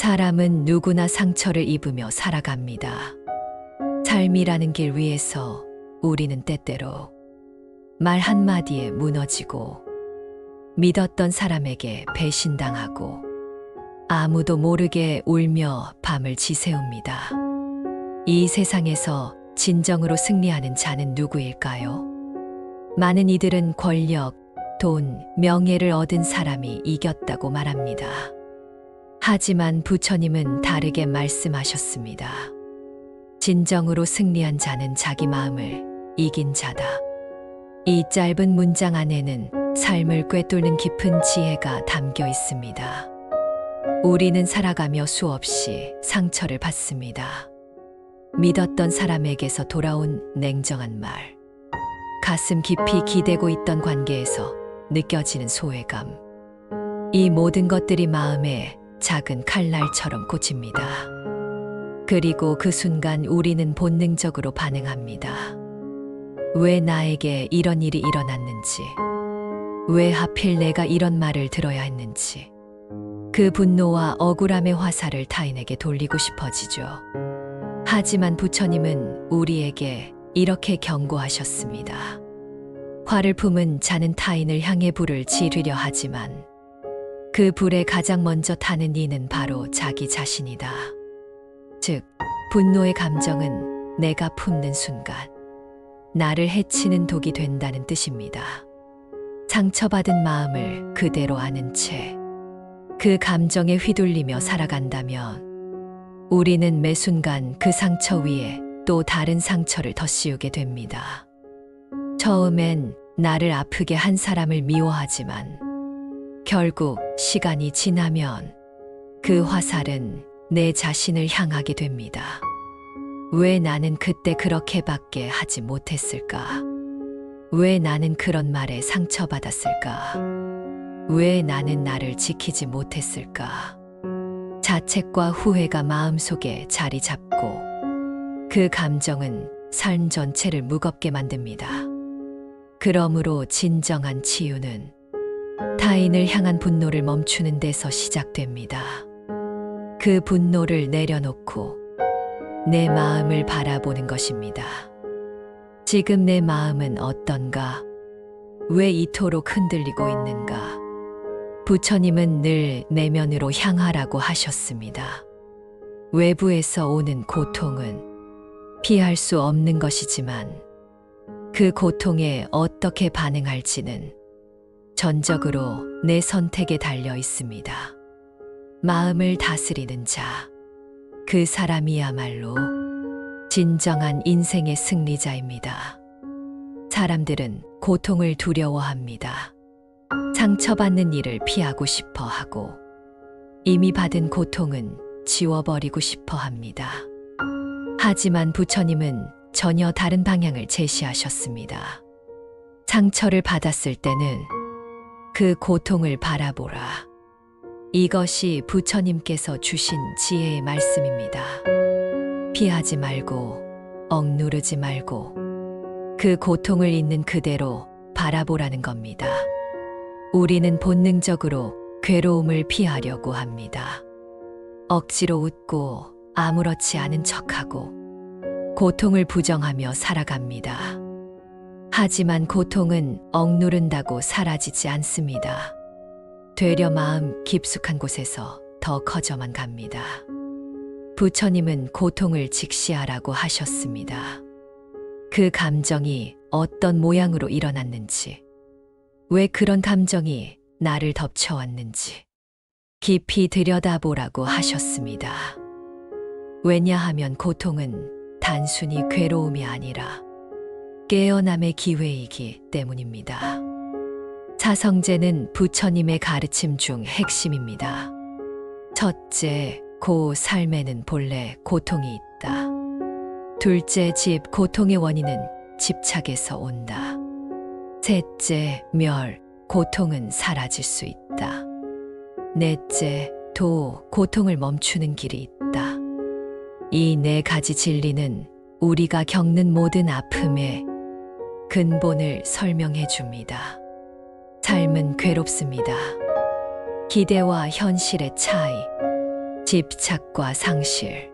사람은 누구나 상처를 입으며 살아갑니다. 삶이라는 길 위에서 우리는 때때로 말 한마디에 무너지고 믿었던 사람에게 배신당하고 아무도 모르게 울며 밤을 지새웁니다. 이 세상에서 진정으로 승리하는 자는 누구일까요? 많은 이들은 권력, 돈, 명예를 얻은 사람이 이겼다고 말합니다. 하지만 부처님은 다르게 말씀하셨습니다. 진정으로 승리한 자는 자기 마음을 이긴 자다. 이 짧은 문장 안에는 삶을 꿰뚫는 깊은 지혜가 담겨 있습니다. 우리는 살아가며 수없이 상처를 받습니다. 믿었던 사람에게서 돌아온 냉정한 말, 가슴 깊이 기대고 있던 관계에서 느껴지는 소외감, 이 모든 것들이 마음에 작은 칼날처럼 꽂힙니다. 그리고 그 순간 우리는 본능적으로 반응합니다. 왜 나에게 이런 일이 일어났는지, 왜 하필 내가 이런 말을 들어야 했는지, 그 분노와 억울함의 화살을 타인에게 돌리고 싶어지죠. 하지만 부처님은 우리에게 이렇게 경고하셨습니다. 화를 품은 자는 타인을 향해 불을 지르려 하지만 그 불에 가장 먼저 타는 이는 바로 자기 자신이다. 즉, 분노의 감정은 내가 품는 순간 나를 해치는 독이 된다는 뜻입니다. 상처받은 마음을 그대로 아는 채 그 감정에 휘둘리며 살아간다면 우리는 매 순간 그 상처 위에 또 다른 상처를 덧씌우게 됩니다. 처음엔 나를 아프게 한 사람을 미워하지만 결국 시간이 지나면 그 화살은 내 자신을 향하게 됩니다. 왜 나는 그때 그렇게밖에 하지 못했을까? 왜 나는 그런 말에 상처받았을까? 왜 나는 나를 지키지 못했을까? 자책과 후회가 마음속에 자리 잡고 그 감정은 삶 전체를 무겁게 만듭니다. 그러므로 진정한 치유는 타인을 향한 분노를 멈추는 데서 시작됩니다. 그 분노를 내려놓고 내 마음을 바라보는 것입니다. 지금 내 마음은 어떤가? 왜 이토록 흔들리고 있는가? 부처님은 늘 내면으로 향하라고 하셨습니다. 외부에서 오는 고통은 피할 수 없는 것이지만 그 고통에 어떻게 반응할지는 전적으로 내 선택에 달려 있습니다. 마음을 다스리는 자, 그 사람이야말로 진정한 인생의 승리자입니다. 사람들은 고통을 두려워합니다. 상처받는 일을 피하고 싶어 하고 이미 받은 고통은 지워버리고 싶어 합니다. 하지만 부처님은 전혀 다른 방향을 제시하셨습니다. 상처를 받았을 때는 그 고통을 바라보라. 이것이 부처님께서 주신 지혜의 말씀입니다. 피하지 말고 억누르지 말고 그 고통을 있는 그대로 바라보라는 겁니다. 우리는 본능적으로 괴로움을 피하려고 합니다. 억지로 웃고 아무렇지 않은 척하고 고통을 부정하며 살아갑니다. 하지만 고통은 억누른다고 사라지지 않습니다. 되려 마음 깊숙한 곳에서 더 커져만 갑니다. 부처님은 고통을 직시하라고 하셨습니다. 그 감정이 어떤 모양으로 일어났는지, 왜 그런 감정이 나를 덮쳐왔는지 깊이 들여다보라고 하셨습니다. 왜냐하면 고통은 단순히 괴로움이 아니라 깨어남의 기회이기 때문입니다. 사성제는 부처님의 가르침 중 핵심입니다. 첫째, 삶에는 본래 고통이 있다. 둘째, 고통의 원인은 집착에서 온다. 셋째, 고통은 사라질 수 있다. 넷째, 고통을 멈추는 길이 있다. 이 네 가지 진리는 우리가 겪는 모든 아픔의 근본을 설명해 줍니다. 삶은 괴롭습니다. 기대와 현실의 차이, 집착과 상실,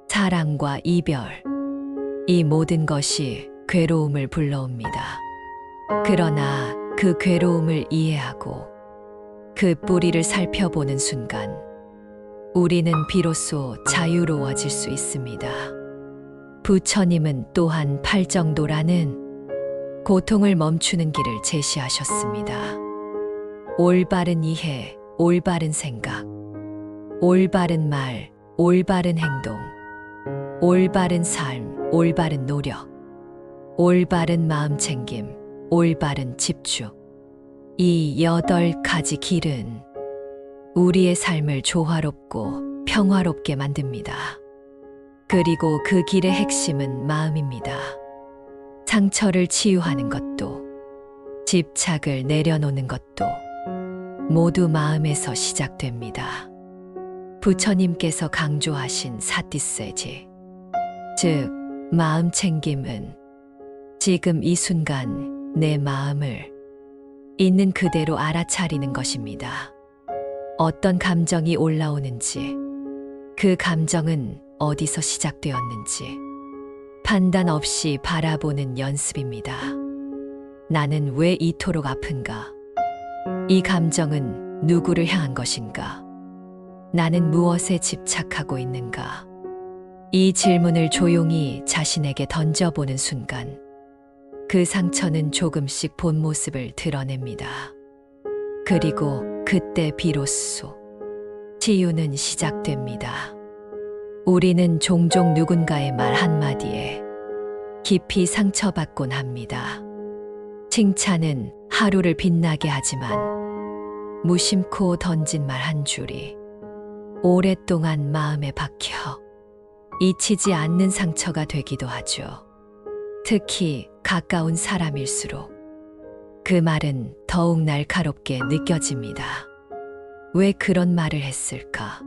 사랑과 이별, 이 모든 것이 괴로움을 불러옵니다. 그러나 그 괴로움을 이해하고 그 뿌리를 살펴보는 순간 우리는 비로소 자유로워질 수 있습니다. 부처님은 또한 팔정도라는 고통을 멈추는 길을 제시하셨습니다. 올바른 이해, 올바른 생각, 올바른 말, 올바른 행동, 올바른 삶, 올바른 노력, 올바른 마음 챙김, 올바른 집중. 이 8가지 길은 우리의 삶을 조화롭고 평화롭게 만듭니다. 그리고 그 길의 핵심은 마음입니다. 상처를 치유하는 것도, 집착을 내려놓는 것도 모두 마음에서 시작됩니다. 부처님께서 강조하신 사티세지, 즉 마음 챙김은 지금 이 순간 내 마음을 있는 그대로 알아차리는 것입니다. 어떤 감정이 올라오는지, 그 감정은 어디서 시작되었는지 판단 없이 바라보는 연습입니다. 나는 왜 이토록 아픈가? 이 감정은 누구를 향한 것인가? 나는 무엇에 집착하고 있는가? 이 질문을 조용히 자신에게 던져보는 순간 그 상처는 조금씩 본 모습을 드러냅니다. 그리고 그때 비로소 치유는 시작됩니다. 우리는 종종 누군가의 말 한마디에 깊이 상처받곤 합니다. 칭찬은 하루를 빛나게 하지만 무심코 던진 말 한 줄이 오랫동안 마음에 박혀 잊히지 않는 상처가 되기도 하죠. 특히 가까운 사람일수록 그 말은 더욱 날카롭게 느껴집니다. 왜 그런 말을 했을까?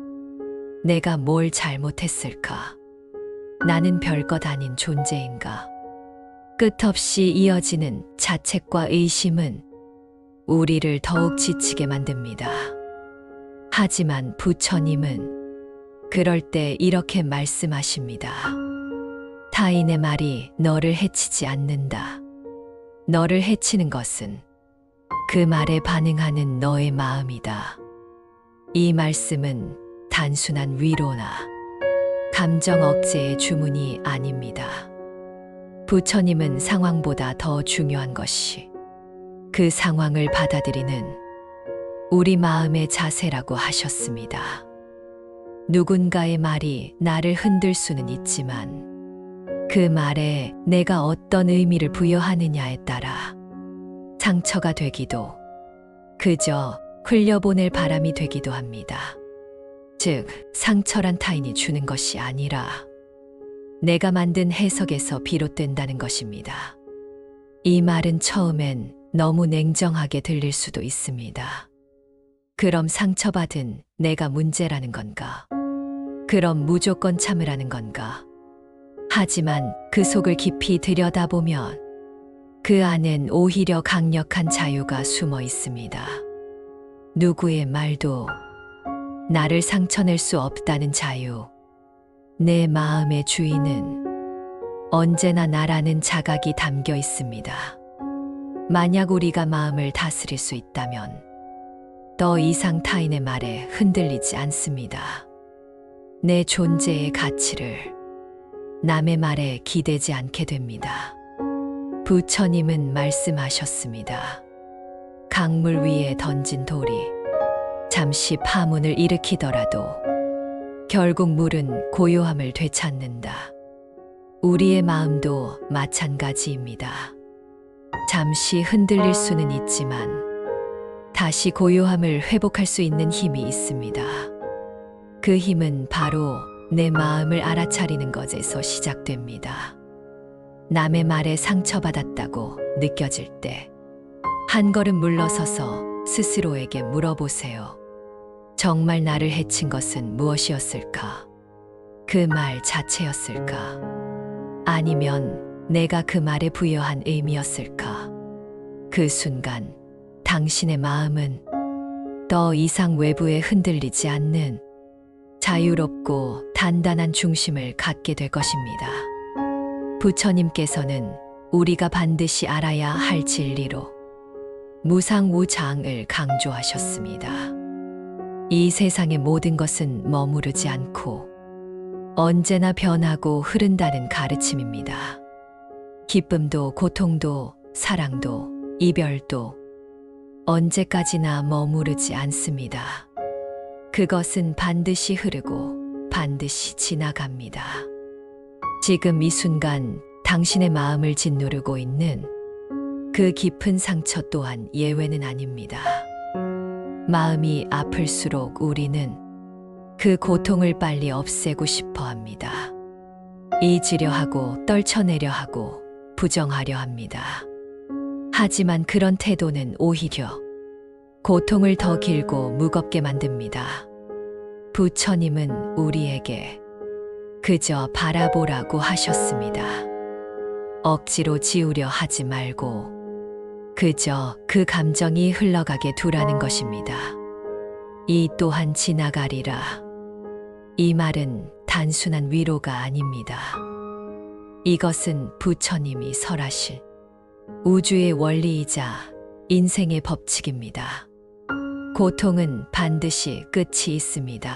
내가 뭘 잘못했을까? 나는 별것 아닌 존재인가? 끝없이 이어지는 자책과 의심은 우리를 더욱 지치게 만듭니다. 하지만 부처님은 그럴 때 이렇게 말씀하십니다. 타인의 말이 너를 해치지 않는다. 너를 해치는 것은 그 말에 반응하는 너의 마음이다. 이 말씀은 단순한 위로나 감정 억제의 주문이 아닙니다. 부처님은 상황보다 더 중요한 것이 그 상황을 받아들이는 우리 마음의 자세라고 하셨습니다. 누군가의 말이 나를 흔들 수는 있지만 그 말에 내가 어떤 의미를 부여하느냐에 따라 상처가 되기도 그저 흘려보낼 바람이 되기도 합니다. 즉, 상처란 타인이 주는 것이 아니라 내가 만든 해석에서 비롯된다는 것입니다. 이 말은 처음엔 너무 냉정하게 들릴 수도 있습니다. 그럼 상처받은 내가 문제라는 건가? 그럼 무조건 참으라는 건가? 하지만 그 속을 깊이 들여다보면 그 안엔 오히려 강력한 자유가 숨어 있습니다. 누구의 말도 나를 상처낼 수 없다는 자유. 내 마음의 주인은 언제나 나라는 자각이 담겨 있습니다. 만약 우리가 마음을 다스릴 수 있다면 더 이상 타인의 말에 흔들리지 않습니다. 내 존재의 가치를 남의 말에 기대지 않게 됩니다. 부처님은 말씀하셨습니다. 강물 위에 던진 돌이 잠시 파문을 일으키더라도 결국 물은 고요함을 되찾는다. 우리의 마음도 마찬가지입니다. 잠시 흔들릴 수는 있지만 다시 고요함을 회복할 수 있는 힘이 있습니다. 그 힘은 바로 내 마음을 알아차리는 것에서 시작됩니다. 남의 말에 상처받았다고 느껴질 때 한 걸음 물러서서 스스로에게 물어보세요. 정말 나를 해친 것은 무엇이었을까? 그 말 자체였을까? 아니면 내가 그 말에 부여한 의미였을까? 그 순간 당신의 마음은 더 이상 외부에 흔들리지 않는 자유롭고 단단한 중심을 갖게 될 것입니다. 부처님께서는 우리가 반드시 알아야 할 진리로 무상우장을 강조하셨습니다. 이 세상의 모든 것은 머무르지 않고 언제나 변하고 흐른다는 가르침입니다. 기쁨도 고통도 사랑도 이별도 언제까지나 머무르지 않습니다. 그것은 반드시 흐르고 반드시 지나갑니다. 지금 이 순간 당신의 마음을 짓누르고 있는 그 깊은 상처 또한 예외는 아닙니다. 마음이 아플수록 우리는 그 고통을 빨리 없애고 싶어 합니다. 잊으려 하고 떨쳐내려 하고 부정하려 합니다. 하지만 그런 태도는 오히려 고통을 더 길고 무겁게 만듭니다. 부처님은 우리에게 그저 바라보라고 하셨습니다. 억지로 지우려 하지 말고 그저 그 감정이 흘러가게 두라는 것입니다. 이 또한 지나가리라. 이 말은 단순한 위로가 아닙니다. 이것은 부처님이 설하실 우주의 원리이자 인생의 법칙입니다. 고통은 반드시 끝이 있습니다.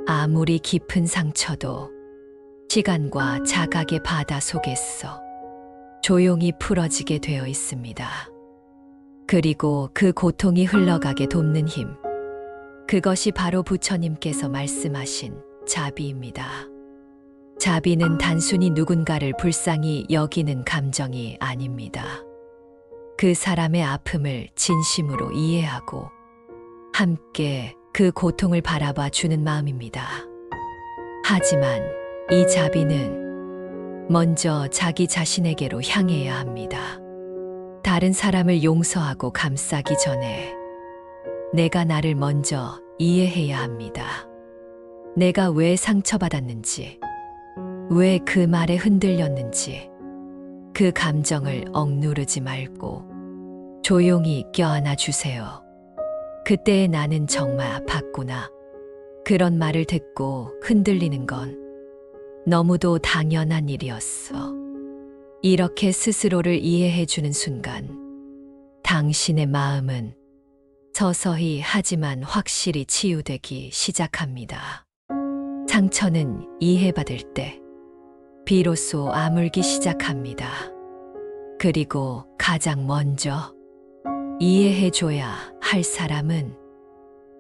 아무리 깊은 상처도 시간과 자각의 바다 속에서 조용히 풀어지게 되어 있습니다. 그리고 그 고통이 흘러가게 돕는 힘, 그것이 바로 부처님께서 말씀하신 자비입니다. 자비는 단순히 누군가를 불쌍히 여기는 감정이 아닙니다. 그 사람의 아픔을 진심으로 이해하고 함께 그 고통을 바라봐 주는 마음입니다. 하지만 이 자비는 먼저 자기 자신에게로 향해야 합니다. 다른 사람을 용서하고 감싸기 전에 내가 나를 먼저 이해해야 합니다. 내가 왜 상처받았는지, 왜 그 말에 흔들렸는지, 그 감정을 억누르지 말고 조용히 껴안아 주세요. 그때의 나는 정말 아팠구나. 그런 말을 듣고 흔들리는 건 너무도 당연한 일이었어. 이렇게 스스로를 이해해 주는 순간 당신의 마음은 서서히 하지만 확실히 치유되기 시작합니다. 상처는 이해받을 때 비로소 아물기 시작합니다. 그리고 가장 먼저 이해해 줘야 할 사람은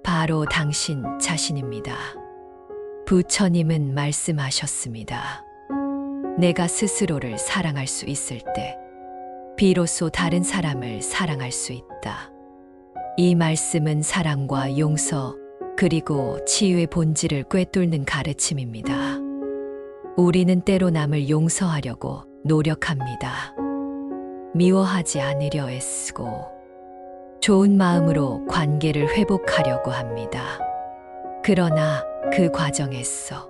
바로 당신 자신입니다. 부처님은 말씀하셨습니다. 내가 스스로를 사랑할 수 있을 때 비로소 다른 사람을 사랑할 수 있다. 이 말씀은 사랑과 용서 그리고 치유의 본질을 꿰뚫는 가르침입니다. 우리는 때로 남을 용서하려고 노력합니다. 미워하지 않으려 애쓰고 좋은 마음으로 관계를 회복하려고 합니다. 그러나 그 과정에서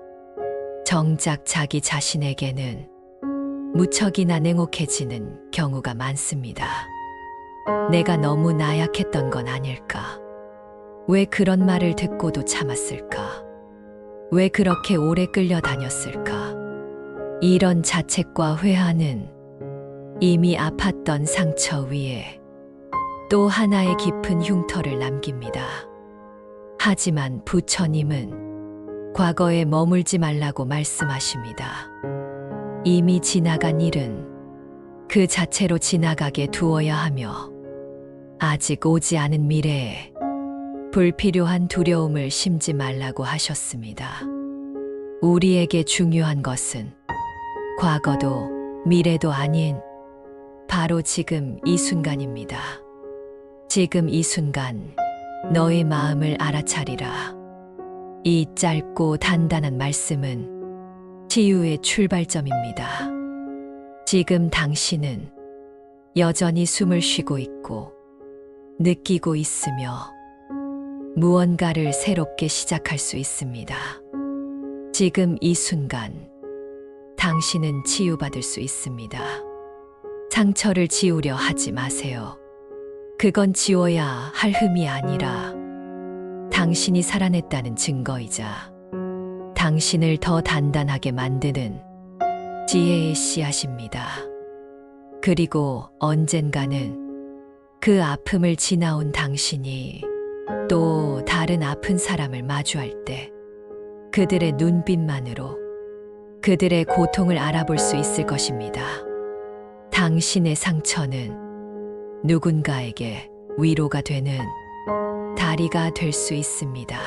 정작 자기 자신에게는 무척이나 냉혹해지는 경우가 많습니다. 내가 너무 나약했던 건 아닐까? 왜 그런 말을 듣고도 참았을까? 왜 그렇게 오래 끌려다녔을까? 이런 자책과 회한은 이미 아팠던 상처 위에 또 하나의 깊은 흉터를 남깁니다. 하지만 부처님은 과거에 머물지 말라고 말씀하십니다. 이미 지나간 일은 그 자체로 지나가게 두어야 하며 아직 오지 않은 미래에 불필요한 두려움을 심지 말라고 하셨습니다. 우리에게 중요한 것은 과거도 미래도 아닌 바로 지금 이 순간입니다. 지금 이 순간 너의 마음을 알아차리라. 이 짧고 단단한 말씀은 치유의 출발점입니다. 지금 당신은 여전히 숨을 쉬고 있고 느끼고 있으며 무언가를 새롭게 시작할 수 있습니다. 지금 이 순간 당신은 치유받을 수 있습니다. 상처를 지우려 하지 마세요. 그건 지워야 할 흠이 아니라 당신이 살아냈다는 증거이자 당신을 더 단단하게 만드는 지혜의 씨앗입니다. 그리고 언젠가는 그 아픔을 지나온 당신이 또 다른 아픈 사람을 마주할 때 그들의 눈빛만으로 그들의 고통을 알아볼 수 있을 것입니다. 당신의 상처는 누군가에게 위로가 되는 다리가 될 수 있습니다.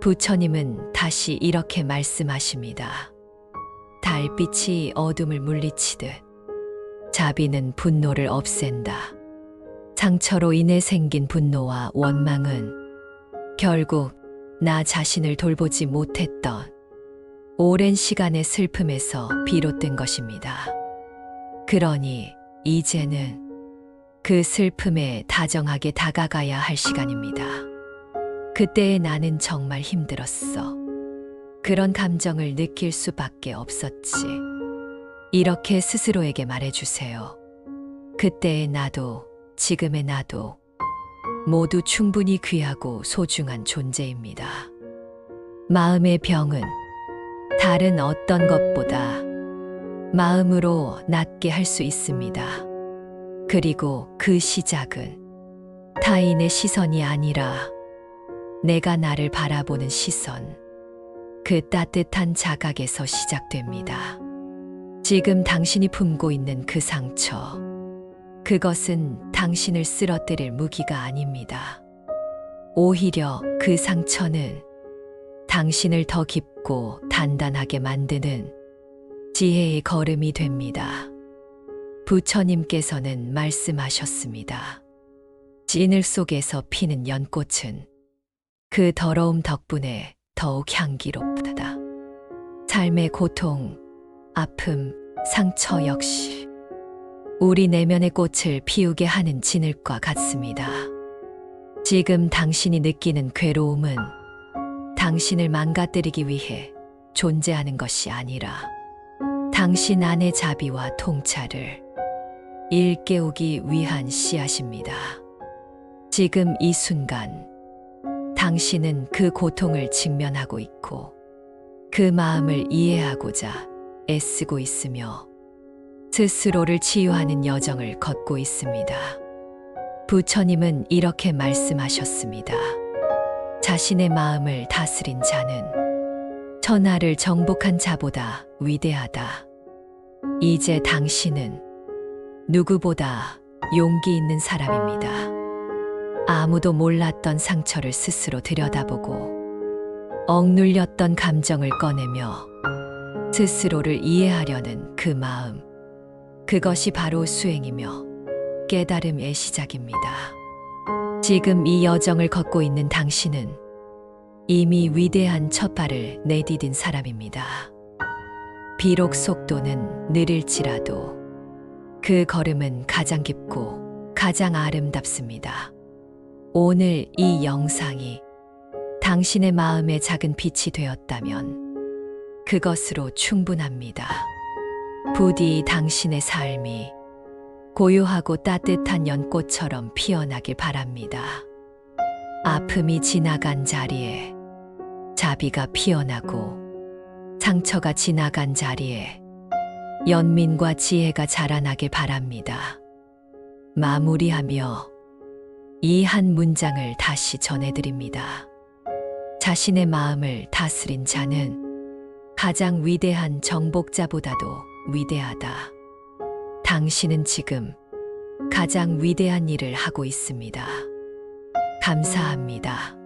부처님은 다시 이렇게 말씀하십니다. 달빛이 어둠을 물리치듯 자비는 분노를 없앤다. 상처로 인해 생긴 분노와 원망은 결국 나 자신을 돌보지 못했던 오랜 시간의 슬픔에서 비롯된 것입니다. 그러니 이제는 그 슬픔에 다정하게 다가가야 할 시간입니다. 그때의 나는 정말 힘들었어. 그런 감정을 느낄 수밖에 없었지. 이렇게 스스로에게 말해주세요. 그때의 나도 지금의 나도 모두 충분히 귀하고 소중한 존재입니다. 마음의 병은 다른 어떤 것보다 마음으로 낫게 할 수 있습니다. 그리고 그 시작은 타인의 시선이 아니라 내가 나를 바라보는 시선, 그 따뜻한 자각에서 시작됩니다. 지금 당신이 품고 있는 그 상처, 그것은 당신을 쓰러뜨릴 무기가 아닙니다. 오히려 그 상처는 당신을 더 깊고 단단하게 만드는 지혜의 걸음이 됩니다. 부처님께서는 말씀하셨습니다. 진을 속에서 피는 연꽃은 그 더러움 덕분에 더욱 향기롭다. 삶의 고통, 아픔, 상처 역시 우리 내면의 꽃을 피우게 하는 진흙과 같습니다. 지금 당신이 느끼는 괴로움은 당신을 망가뜨리기 위해 존재하는 것이 아니라 당신 안의 자비와 통찰을 일깨우기 위한 씨앗입니다. 지금 이 순간 당신은 그 고통을 직면하고 있고 그 마음을 이해하고자 애쓰고 있으며 스스로를 치유하는 여정을 걷고 있습니다. 부처님은 이렇게 말씀하셨습니다. 자신의 마음을 다스린 자는 천하를 정복한 자보다 위대하다. 이제 당신은 누구보다 용기 있는 사람입니다. 아무도 몰랐던 상처를 스스로 들여다보고 억눌렸던 감정을 꺼내며 스스로를 이해하려는 그 마음, 그것이 바로 수행이며 깨달음의 시작입니다. 지금 이 여정을 걷고 있는 당신은 이미 위대한 첫발을 내디딘 사람입니다. 비록 속도는 느릴지라도 그 걸음은 가장 깊고 가장 아름답습니다. 오늘 이 영상이 당신의 마음에 작은 빛이 되었다면 그것으로 충분합니다. 부디 당신의 삶이 고요하고 따뜻한 연꽃처럼 피어나길 바랍니다. 아픔이 지나간 자리에 자비가 피어나고 상처가 지나간 자리에 연민과 지혜가 자라나길 바랍니다. 마무리하며 이 한 문장을 다시 전해드립니다. 자신의 마음을 다스린 자는 가장 위대한 정복자보다도 위대하다. 당신은 지금 가장 위대한 일을 하고 있습니다. 감사합니다.